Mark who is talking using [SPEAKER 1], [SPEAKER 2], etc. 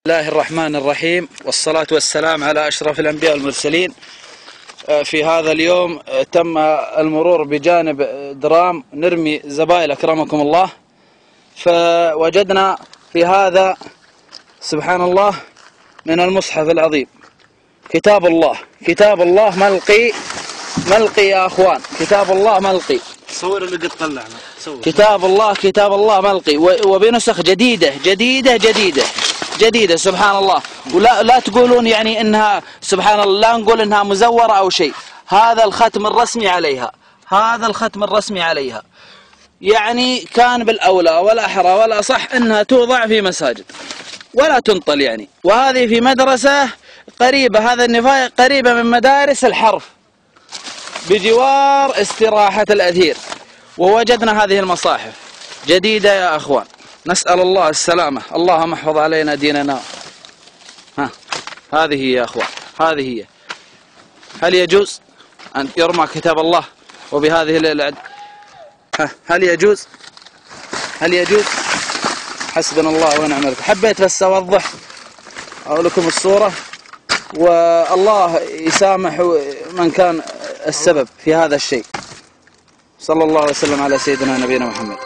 [SPEAKER 1] بسم الله الرحمن الرحيم، والصلاة والسلام على أشرف الأنبياء والمرسلين. في هذا اليوم تم المرور بجانب درام نرمي زبائل أكرمكم الله، فوجدنا في هذا سبحان الله من المصحف العظيم كتاب الله. كتاب الله ملقي يا أخوان، كتاب الله ملقي.
[SPEAKER 2] صور اللي قد طلعنا.
[SPEAKER 1] كتاب الله ملقي وبنسخ جديدة سبحان الله. ولا تقولون يعني انها سبحان الله، لا نقول انها مزورة او شيء. هذا الختم الرسمي عليها، يعني كان بالاولى والاحرى والاصح انها توضع في مساجد ولا تنطل يعني. وهذه في مدرسة قريبة، هذا النفاية قريبة من مدارس الحرف بجوار استراحة الأثير، ووجدنا هذه المصاحف جديدة يا أخوان. نسأل الله السلامة، اللهم احفظ علينا ديننا. هذه هي يا أخوان، هذه هي. هل يجوز أن يرمى كتاب الله وبهذه الأعداد؟ هل يجوز؟ حسبنا الله ونعم الوكيل. حبيت بس أوضح لكم الصورة، والله يسامح من كان السبب في هذا الشيء. صلى الله وسلم على سيدنا نبينا محمد.